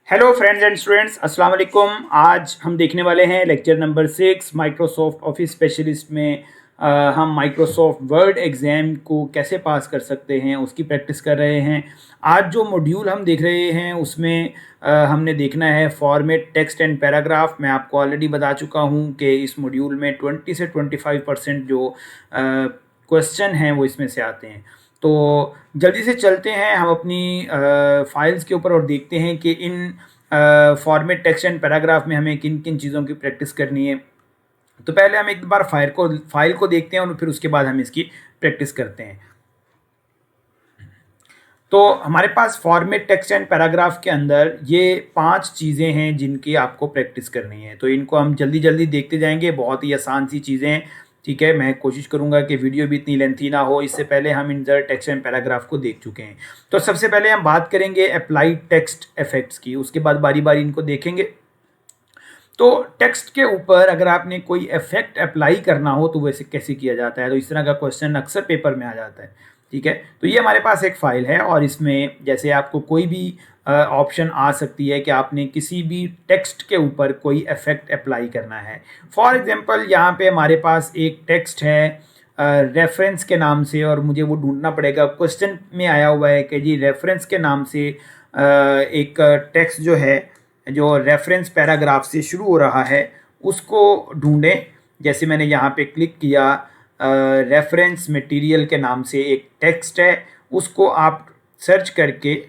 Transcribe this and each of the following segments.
Hello friends and students, अस्सलाम वालेकुम। आज हम देखने वाले हैं lecture number 6 Microsoft office specialist में। हम माइक्रोसॉफ्ट वर्ड एग्ज़ाम को कैसे पास कर सकते हैं उसकी प्रैक्टिस कर रहे हैं। आज जो मॉड्यूल हम देख रहे हैं उसमें हमने देखना है फॉर्मेट टेक्स्ट एंड पैराग्राफ। मैं आपको ऑलरेडी बता चुका हूं कि इस मॉड्यूल में 20 से 25% जो क्वेश्चन हैं वो इसमें से आते हैं। तो जल्दी से चलते हैं हम अपनी फाइल्स के ऊपर और देखते हैं कि इन फॉर्मेट टेक्स्ट एंड पैराग्राफ में हमें किन किन चीज़ों की प्रैक्टिस करनी है। तो पहले हम एक बार फाइल को देखते हैं और फिर उसके बाद हम इसकी प्रैक्टिस करते हैं। तो हमारे पास फॉर्मेट टेक्स्ट एंड पैराग्राफ के अंदर ये 5 चीज़ें हैं जिनकी आपको प्रैक्टिस करनी है। तो इनको हम जल्दी जल्दी देखते जाएंगे, बहुत ही आसान सी चीज़ें हैं। ठीक है, मैं कोशिश करूंगा कि वीडियो भी इतनी लेंथी ना हो। इससे पहले हम इन टेक्स्ट एंड पैराग्राफ को देख चुके हैं। तो सबसे पहले हम बात करेंगे अप्लाइड टेक्स्ट इफेक्ट्स की, उसके बाद बारी बारी इनको देखेंगे। तो टेक्स्ट के ऊपर अगर आपने कोई इफेक्ट अप्लाई करना हो तो वैसे कैसे किया जाता है, तो इस तरह का क्वेश्चन अक्सर पेपर में आ जाता है। ठीक है, तो ये हमारे पास एक फ़ाइल है और इसमें जैसे आपको कोई भी ऑप्शन आ सकती है कि आपने किसी भी टेक्स्ट के ऊपर कोई इफेक्ट अप्लाई करना है। फॉर एग्जांपल यहाँ पे हमारे पास एक टेक्स्ट है रेफरेंस के नाम से, और मुझे वो ढूंढना पड़ेगा। क्वेश्चन में आया हुआ है कि जी रेफरेंस के नाम से एक टेक्स्ट जो है, जो रेफरेंस पैराग्राफ से शुरू हो रहा है, उसको ढूंढें। जैसे मैंने यहाँ पे क्लिक किया, रेफरेंस मटेरियल के नाम से एक टेक्स्ट है, उसको आप सर्च करके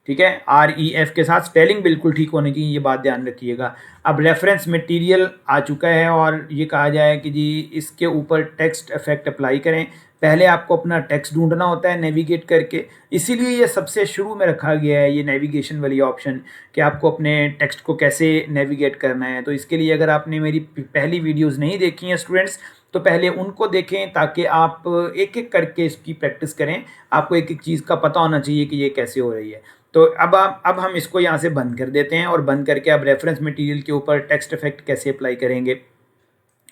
ठीक है, REF के साथ स्पेलिंग बिल्कुल ठीक होने की ये बात ध्यान रखिएगा। अब रेफरेंस मटेरियल आ चुका है और ये कहा जाए कि जी इसके ऊपर टेक्स्ट इफेक्ट अप्लाई करें। पहले आपको अपना टेक्स्ट ढूंढना होता है नेविगेट करके, इसीलिए ये सबसे शुरू में रखा गया है ये नेविगेशन वाली ऑप्शन कि आपको अपने टेक्स्ट को कैसे नेविगेट करना है। तो इसके लिए अगर आपने मेरी पहली वीडियोज़ नहीं देखी हैं स्टूडेंट्स, तो पहले उनको देखें ताकि आप एक एक करके इसकी प्रैक्टिस करें। आपको एक एक चीज़ का पता होना चाहिए कि ये कैसे हो रही है। तो अब हम इसको यहाँ से बंद कर देते हैं और बंद करके अब रेफरेंस मटेरियल के ऊपर टेक्स्ट इफेक्ट कैसे अप्लाई करेंगे,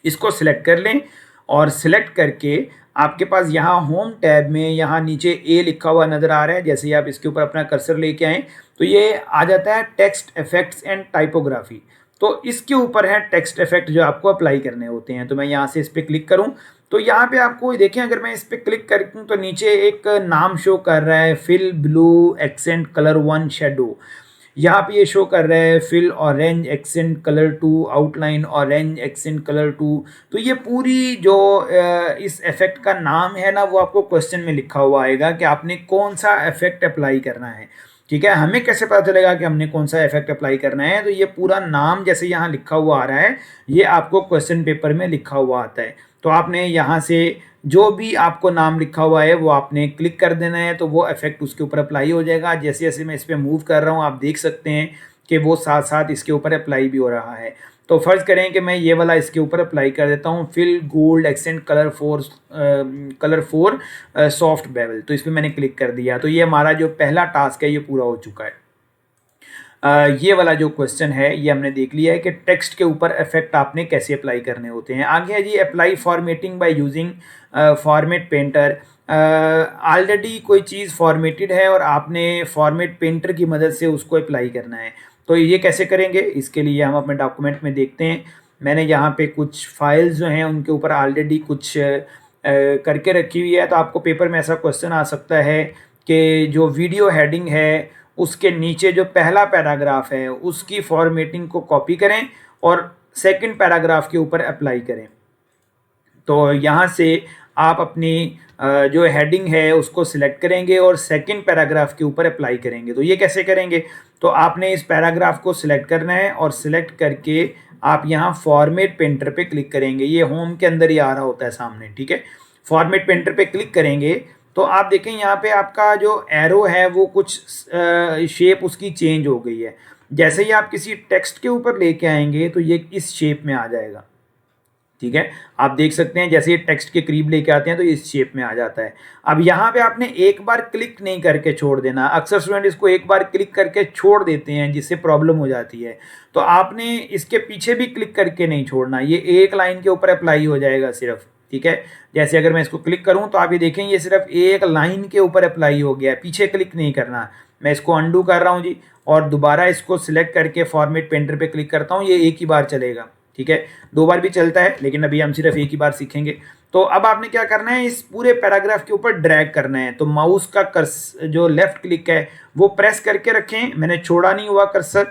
इसको सिलेक्ट कर लें। और सिलेक्ट करके आपके पास यहाँ होम टैब में यहाँ नीचे ए लिखा हुआ नज़र आ रहा है। जैसे ही आप इसके ऊपर अपना कर्सर लेके आएँ तो ये आ जाता है टेक्स्ट इफेक्ट्स एंड टाइपोग्राफी। तो इसके ऊपर है टेक्स्ट इफेक्ट जो आपको अप्लाई करने होते हैं। तो मैं यहाँ से इस पर क्लिक करूँ तो यहाँ पे आपको देखें, अगर मैं इस पर क्लिक करूँ तो नीचे एक नाम शो कर रहा है, fill blue accent colour 1 shadow. यहाँ पे ये शो कर रहा है fill orange accent colour 2, outline orange accent colour 2। तो ये पूरी जो इस इफेक्ट का नाम है ना, वो आपको क्वेश्चन में लिखा हुआ आएगा कि आपने कौन सा इफेक्ट अप्लाई करना है। ठीक है, हमें कैसे पता चलेगा कि हमने कौन सा इफेक्ट अप्लाई करना है? तो ये पूरा नाम जैसे यहाँ लिखा हुआ आ रहा है, ये आपको क्वेश्चन पेपर में लिखा हुआ आता है। तो आपने यहाँ से जो भी आपको नाम लिखा हुआ है वो आपने क्लिक कर देना है, तो वो इफेक्ट उसके ऊपर अप्लाई हो जाएगा। जैसे जैसे मैं इस पर मूव कर रहा हूँ आप देख सकते हैं कि वो साथ साथ इसके ऊपर अप्लाई भी हो रहा है। तो फ़र्ज़ करें कि मैं ये वाला इसके ऊपर अप्लाई कर देता हूँ, fill gold accent colour four soft bevel. तो इस पर मैंने क्लिक कर दिया, तो ये हमारा जो पहला टास्क है ये पूरा हो चुका है। ये वाला जो क्वेश्चन है ये हमने देख लिया है कि टेक्स्ट के ऊपर इफेक्ट आपने कैसे अप्लाई करने होते हैं। आगे है जी apply formatting by using format painter. Already कोई चीज़ फॉर्मेटेड है और आपने फॉर्मेट पेंटर की मदद से उसको अप्लाई करना है। तो ये कैसे करेंगे, इसके लिए हम अपने डॉक्यूमेंट में देखते हैं। मैंने यहाँ पे कुछ फाइल्स जो हैं उनके ऊपर ऑलरेडी कुछ करके रखी हुई है। तो आपको पेपर में ऐसा क्वेश्चन आ सकता है कि जो वीडियो हेडिंग है उसके नीचे जो पहला पैराग्राफ है उसकी फॉर्मेटिंग को कॉपी करें और सेकंड पैराग्राफ के ऊपर अप्लाई करें। तो यहाँ से आप अपनी जो हेडिंग है उसको सिलेक्ट करेंगे और सेकंड पैराग्राफ के ऊपर अप्लाई करेंगे। तो ये कैसे करेंगे, तो आपने इस पैराग्राफ को सिलेक्ट करना है और सिलेक्ट करके आप यहाँ फॉर्मेट पेंटर पे क्लिक करेंगे। ये होम के अंदर ही आ रहा होता है सामने। ठीक है, फॉर्मेट पेंटर पे क्लिक करेंगे तो आप देखें यहाँ पे आपका जो एरो है वो कुछ शेप उसकी चेंज हो गई है। जैसे ही आप किसी टेक्स्ट के ऊपर लेके आएंगे तो ये इस शेप में आ जाएगा। ठीक है, आप देख सकते हैं जैसे ये टेक्स्ट के करीब लेके आते हैं तो इस शेप में आ जाता है। अब यहाँ पे आपने एक बार क्लिक नहीं करके छोड़ देना। अक्सर स्टूडेंट इसको एक बार क्लिक करके छोड़ देते हैं जिससे प्रॉब्लम हो जाती है। तो आपने इसके पीछे भी क्लिक करके नहीं छोड़ना, ये एक लाइन के ऊपर अप्लाई हो जाएगा सिर्फ। ठीक है। जैसे अगर मैं इसको क्लिक करूं तो आप ये देखें ये सिर्फ एक लाइन के ऊपर अप्लाई हो गया है, पीछे क्लिक नहीं करना। मैं इसको अंडू कर रहा हूं जी और दोबारा इसको सिलेक्ट करके फॉर्मेट पेंटर पे क्लिक करता हूं, ये एक ही बार चलेगा, ठीक है। 2 बार भी चलता है लेकिन अभी हम सिर्फ एक ही बार सीखेंगे। तो अब आपने क्या करना है, इस पूरे पैराग्राफ के ऊपर ड्रैग करना है। तो माउस का जो लेफ्ट क्लिक है वो प्रेस करके रखें, मैंने छोड़ा नहीं हुआ कर्सर,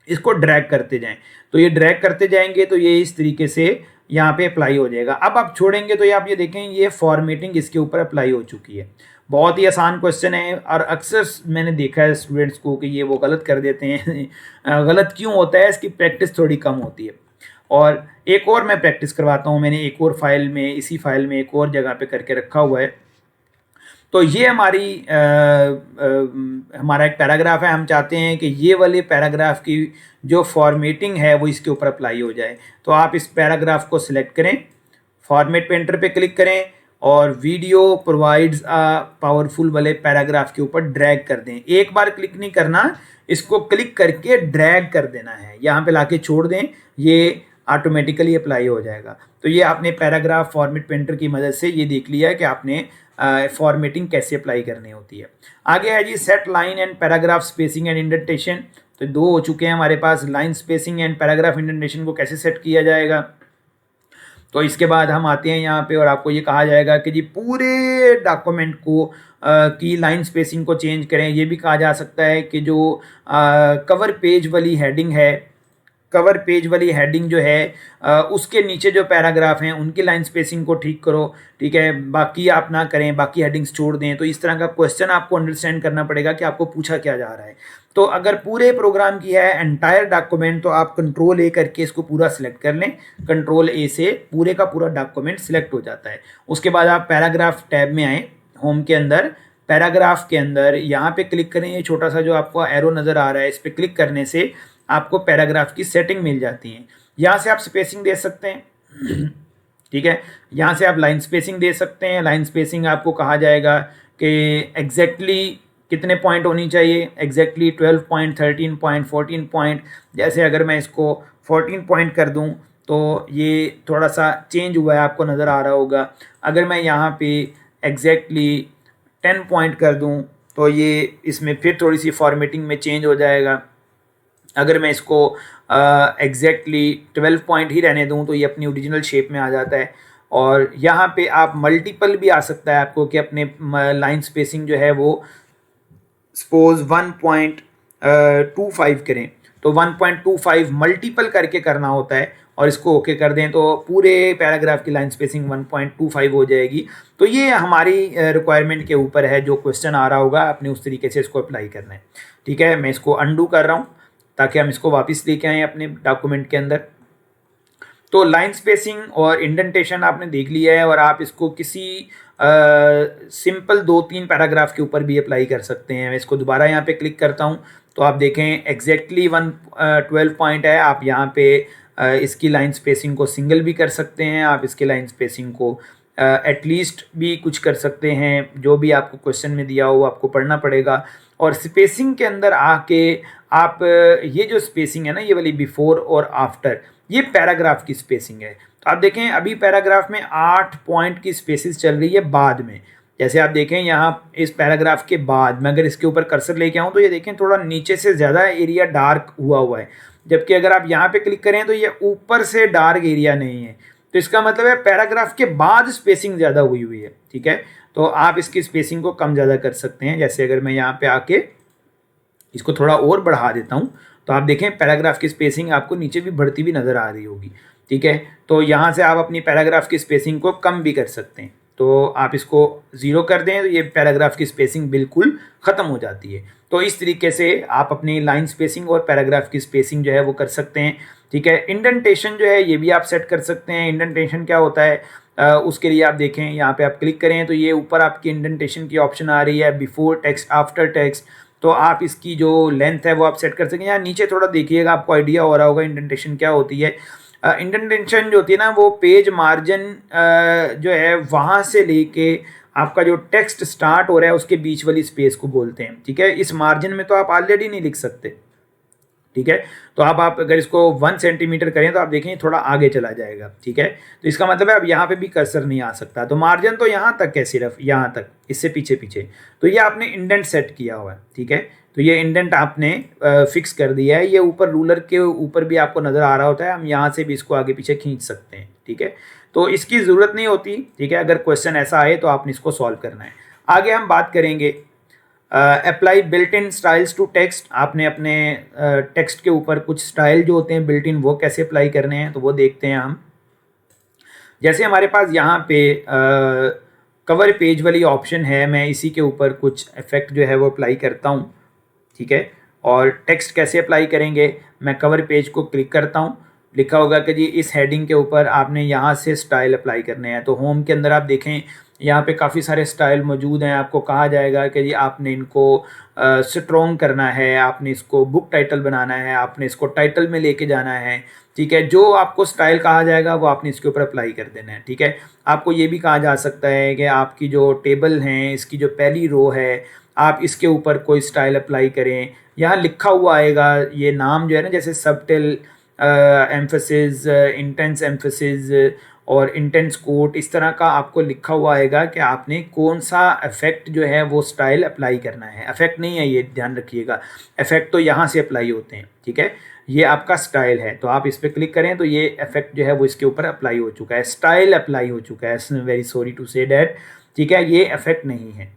इसको ड्रैग करते जाएं। तो ये ड्रैग करते जाएंगे तो ये इस तरीके से यहाँ पे अप्लाई हो जाएगा। अब आप छोड़ेंगे तो ये आप ये देखें ये फॉर्मेटिंग इसके ऊपर अप्लाई हो चुकी है। बहुत ही आसान क्वेश्चन है और अक्सर मैंने देखा है स्टूडेंट्स को कि ये वो गलत कर देते हैं। गलत क्यों होता है, इसकी प्रैक्टिस थोड़ी कम होती है। और एक और मैं प्रैक्टिस करवाता हूँ, मैंने एक और फाइल में, इसी फाइल में एक और जगह पे करके रखा हुआ है। तो ये हमारा एक पैराग्राफ है, हम चाहते हैं कि ये वाले पैराग्राफ की जो फॉर्मेटिंग है वो इसके ऊपर अप्लाई हो जाए। तो आप इस पैराग्राफ को सिलेक्ट करें, फॉर्मेट पेंटर पे क्लिक करें और वीडियो प्रोवाइड्स अ पावरफुल वाले पैराग्राफ के ऊपर ड्रैग कर दें। एक बार क्लिक नहीं करना, इसको क्लिक करके ड्रैग कर देना है, यहाँ पे लाके छोड़ दें, ये ऑटोमेटिकली अप्लाई हो जाएगा। तो ये आपने पैराग्राफ फॉर्मेट पेंटर की मदद से ये देख लिया है कि आपने फॉर्मेटिंग कैसे अप्लाई करनी होती है। आगे है जी set line and paragraph spacing and indentation. तो 2 हो चुके हैं हमारे पास, line spacing and paragraph indentation को कैसे सेट किया जाएगा। तो इसके बाद हम आते हैं यहाँ पे और आपको ये कहा जाएगा कि जी पूरे डॉक्यूमेंट को की लाइन स्पेसिंग को चेंज करें। ये भी कहा जा सकता है कि जो कवर पेज वाली हेडिंग है, कवर पेज वाली हेडिंग जो है उसके नीचे जो पैराग्राफ हैं उनकी लाइन स्पेसिंग को ठीक करो, ठीक है, बाकी आप ना करें, बाकी हेडिंग्स छोड़ दें। तो इस तरह का क्वेश्चन आपको अंडरस्टैंड करना पड़ेगा कि आपको पूछा क्या जा रहा है। तो अगर पूरे प्रोग्राम की है एंटायर डॉक्यूमेंट तो आप कंट्रोल ए करके इसको पूरा सिलेक्ट कर लें, कंट्रोल ए से पूरे का पूरा डॉक्यूमेंट सिलेक्ट हो जाता है। उसके बाद आप पैराग्राफ टैब में आएँ, होम के अंदर पैराग्राफ के अंदर यहाँ पे क्लिक करें, ये छोटा सा जो आपको एरो नज़र आ रहा है इस पर क्लिक करने से आपको पैराग्राफ की सेटिंग मिल जाती है। यहाँ से आप स्पेसिंग दे सकते हैं, ठीक है, यहाँ से आप लाइन स्पेसिंग दे सकते हैं। लाइन स्पेसिंग आपको कहा जाएगा कि एग्जैक्टली कितने पॉइंट होनी चाहिए, एग्जैक्टली 12 पॉइंट, 13 पॉइंट, 14 पॉइंट। जैसे अगर मैं इसको 14 पॉइंट कर दूँ तो ये थोड़ा सा चेंज हुआ है, आपको नज़र आ रहा होगा। अगर मैं यहाँ पे एग्जैक्टली 10 पॉइंट कर दूँ तो ये इसमें फिर थोड़ी सी फॉर्मेटिंग में चेंज हो जाएगा। अगर मैं इसको एग्जैक्टली 12 पॉइंट ही रहने दूं तो ये अपनी ओरिजिनल शेप में आ जाता है। और यहाँ पे आप मल्टीपल भी आ सकता है आपको कि अपने लाइन स्पेसिंग जो है वो सपोज 1.25 करें तो 1.25 मल्टीपल करके करना होता है और इसको ओके कर दें तो पूरे पैराग्राफ की लाइन स्पेसिंग 1.25 हो जाएगी। तो ये हमारी रिक्वायरमेंट के ऊपर है, जो क्वेश्चन आ रहा होगा आपने उस तरीके से इसको अप्लाई करना है, ठीक है। मैं इसको अनडू कर रहा हूँ ताकि हम इसको वापस लेके आएँ अपने डॉक्यूमेंट के अंदर। तो लाइन स्पेसिंग और इंडेंटेशन आपने देख लिया है और आप इसको किसी सिंपल 2-3 पैराग्राफ के ऊपर भी अप्लाई कर सकते हैं। मैं इसको दोबारा यहाँ पे क्लिक करता हूँ तो आप देखें एग्जैक्टली 12 पॉइंट है। आप यहाँ पे इसकी लाइन स्पेसिंग को सिंगल भी कर सकते हैं, आप इसकी लाइन स्पेसिंग को एटलीस्ट भी कुछ कर सकते हैं। जो भी आपको क्वेश्चन में दिया हो आपको पढ़ना पड़ेगा। और स्पेसिंग के अंदर आके आप ये जो स्पेसिंग है ना, ये वाली बिफोर और आफ्टर, ये पैराग्राफ की स्पेसिंग है। तो आप देखें अभी पैराग्राफ में 8 पॉइंट की स्पेसिस चल रही है बाद में। जैसे आप देखें यहाँ इस पैराग्राफ के बाद मैं अगर इसके ऊपर कर्सर लेके आऊँ तो ये देखें थोड़ा नीचे से ज़्यादा एरिया डार्क हुआ है, जबकि अगर आप यहाँ पे क्लिक करें तो ये ऊपर से डार्क एरिया नहीं है। तो इसका मतलब है पैराग्राफ के बाद स्पेसिंग ज़्यादा हुई हुई है, ठीक है। तो आप इसकी स्पेसिंग को कम ज़्यादा कर सकते हैं। जैसे अगर मैं यहाँ पे आके इसको थोड़ा और बढ़ा देता हूँ तो आप देखें पैराग्राफ की स्पेसिंग आपको नीचे भी बढ़ती हुई नज़र आ रही होगी, ठीक है। तो यहाँ से आप अपनी पैराग्राफ की स्पेसिंग को कम भी कर सकते हैं। तो आप इसको 0 कर दें तो ये पैराग्राफ की स्पेसिंग बिल्कुल ख़त्म हो जाती है। तो इस तरीके से आप अपनी लाइन स्पेसिंग और पैराग्राफ की स्पेसिंग जो है वो कर सकते हैं, ठीक है। इंडेंटेशन जो है ये भी आप सेट कर सकते हैं। इंडेंटेशन क्या होता है उसके लिए आप देखें यहाँ पे आप क्लिक करें तो ये ऊपर आपकी इंडेंटेशन की ऑप्शन आ रही है, बिफोर टेक्स्ट, आफ्टर टेक्स्ट। तो आप इसकी जो लेंथ है वो आप सेट कर सकें। यहाँ नीचे थोड़ा देखिएगा, आपको आइडिया हो रहा होगा इंडेंटेशन क्या होती है। इंडेंटेशन जो होती है ना वो पेज मार्जिन जो है वहाँ से लेके आपका जो टेक्स्ट स्टार्ट हो रहा है उसके बीच वाली स्पेस को बोलते हैं, ठीक है। इस मार्जिन में तो आप ऑलरेडी नहीं लिख सकते, ठीक है। तो अब आप अगर इसको 1 सेंटीमीटर करें तो आप देखें थोड़ा आगे चला जाएगा, ठीक है। तो इसका मतलब है अब यहाँ पे भी कर्सर नहीं आ सकता। तो मार्जिन तो यहाँ तक है, सिर्फ यहाँ तक, इससे पीछे पीछे। तो ये आपने इंडेंट सेट किया हुआ है, ठीक है। तो ये इंडेंट आपने फिक्स कर दिया है। ये ऊपर रूलर के ऊपर भी आपको नज़र आ रहा होता है, हम यहाँ से भी इसको आगे पीछे खींच सकते हैं, ठीक है। तो इसकी ज़रूरत नहीं होती, ठीक है। अगर क्वेश्चन ऐसा आए तो आपने इसको सॉल्व करना है। आगे हम बात करेंगे apply built in styles to text. आपने अपने टेक्स्ट के ऊपर कुछ स्टाइल जो होते हैं बिल्ट इन, वो कैसे अप्लाई करने हैं, तो वो देखते हैं हम। जैसे हमारे पास यहाँ पे कवर पेज वाली ऑप्शन है, मैं इसी के ऊपर कुछ इफेक्ट जो है वो अप्लाई करता हूँ, ठीक है। और टेक्स्ट कैसे अप्लाई करेंगे, मैं कवर पेज को क्लिक करता हूँ, लिखा होगा कि जी इस हेडिंग के ऊपर आपने यहाँ से स्टाइल अप्लाई करने हैं। तो होम के अंदर आप देखें यहाँ पे काफ़ी सारे स्टाइल मौजूद हैं। आपको कहा जाएगा कि जी आपने इनको स्ट्रॉन्ग करना है, आपने इसको बुक टाइटल बनाना है, आपने इसको टाइटल में लेके जाना है, ठीक है। जो आपको स्टाइल कहा जाएगा वो आपने इसके ऊपर अप्लाई कर देना है, ठीक है। आपको ये भी कहा जा सकता है कि आपकी जो टेबल हैं, इसकी जो पहली रो है, आप इसके ऊपर कोई स्टाइल अप्लाई करें। यहाँ लिखा हुआ आएगा ये नाम जो है ना, जैसे सबटिल, एम्फेसिस, इंटेंस एम्फेसिस और इंटेंस कोट, इस तरह का आपको लिखा हुआ आएगा कि आपने कौन सा इफेक्ट जो है वो स्टाइल अप्लाई करना है। इफेक्ट नहीं है ये, ध्यान रखिएगा, इफेक्ट तो यहाँ से अप्लाई होते हैं, ठीक है। ये आपका स्टाइल है, तो आप इस पर क्लिक करें तो ये इफेक्ट जो है वो इसके ऊपर अप्लाई हो चुका है, स्टाइल अप्लाई हो चुका है। Very sorry to say that, ठीक है, ये इफेक्ट नहीं है।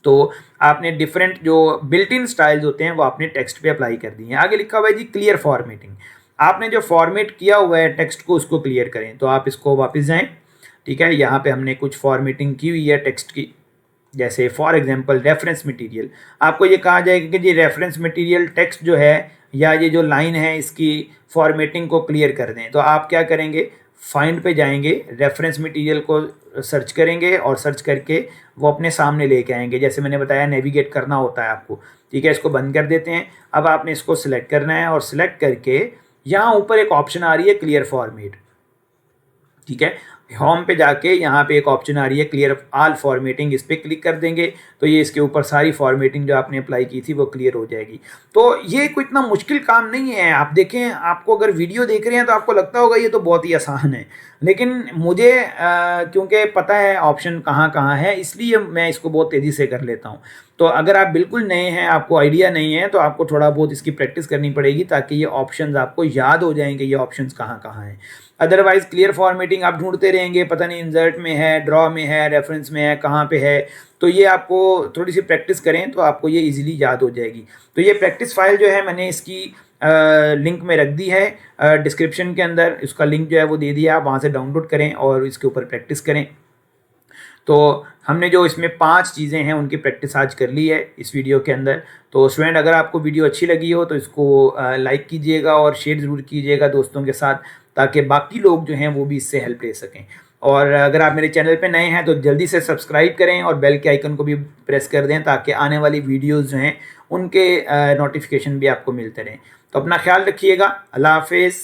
तो आपने डिफरेंट जो बिल्ट इन स्टाइल्स होते हैं वो आपने टेक्स्ट पे अप्लाई कर दिए हैं। आगे लिखा हुआ है जी क्लियर फॉर्मेटिंग। आपने जो फॉर्मेट किया हुआ है टेक्स्ट को, उसको क्लियर करें। तो आप इसको वापस जाएं, ठीक है। यहाँ पे हमने कुछ फॉर्मेटिंग की हुई है टेक्स्ट की, जैसे फॉर एग्जांपल रेफरेंस मटेरियल। आपको ये कहा जाएगा कि जी रेफरेंस मटेरियल टेक्स्ट जो है या ये जो लाइन है इसकी फॉर्मेटिंग को क्लियर कर दें। तो आप क्या करेंगे, फाइंड पे जाएंगे, रेफरेंस मटेरियल को सर्च करेंगे और सर्च करके वो अपने सामने लेके आएंगे। जैसे मैंने बताया नेविगेट करना होता है आपको, ठीक है। इसको बंद कर देते हैं। अब आपने इसको सिलेक्ट करना है और सिलेक्ट करके यहाँ ऊपर एक ऑप्शन आ रही है क्लियर फॉर्मेट, ठीक है। होम पे जाके यहाँ पे एक ऑप्शन आ रही है क्लियर ऑल फॉर्मेटिंग, इस पर क्लिक कर देंगे तो ये इसके ऊपर सारी फॉर्मेटिंग जो आपने अप्लाई की थी वो क्लियर हो जाएगी। तो ये कोई इतना मुश्किल काम नहीं है। आप देखें, आपको अगर वीडियो देख रहे हैं तो आपको लगता होगा ये तो बहुत ही आसान है, लेकिन मुझे क्योंकि पता है ऑप्शन कहाँ कहाँ है, इसलिए मैं इसको बहुत तेज़ी से कर लेता हूँ। तो अगर आप बिल्कुल नए हैं, आपको आइडिया नहीं है, तो आपको थोड़ा बहुत इसकी प्रैक्टिस करनी पड़ेगी ताकि ये ऑप्शंस आपको याद हो जाएंगे, ये ऑप्शंस कहाँ कहाँ हैं। अदरवाइज क्लियर फॉर्मेटिंग आप ढूंढते रहेंगे, पता नहीं इंसर्ट में है, ड्रॉ में है, रेफरेंस में है, कहाँ पे है। तो ये आपको थोड़ी सी प्रैक्टिस करें तो आपको ये इजीली याद हो जाएगी। तो ये प्रैक्टिस फाइल जो है मैंने इसकी लिंक में रख दी है डिस्क्रिप्शन के अंदर, इसका लिंक जो है वो दे दिया, आप वहाँ से डाउनलोड करें और इसके ऊपर प्रैक्टिस करें। तो हमने जो इसमें 5 चीज़ें हैं उनकी प्रैक्टिस आज कर ली है इस वीडियो के अंदर। तो स्टूडेंट, अगर आपको वीडियो अच्छी लगी हो तो इसको लाइक कीजिएगा और शेयर ज़रूर कीजिएगा दोस्तों के साथ, ताकि बाकी लोग जो हैं वो भी इससे हेल्प ले सकें। और अगर आप मेरे चैनल पे नए हैं तो जल्दी से सब्सक्राइब करें और बेल के आइकन को भी प्रेस कर दें ताकि आने वाली वीडियोज़ जो हैं उनके नोटिफिकेशन भी आपको मिलते रहें। तो अपना ख्याल रखिएगा। अल्लाह हाफिज़।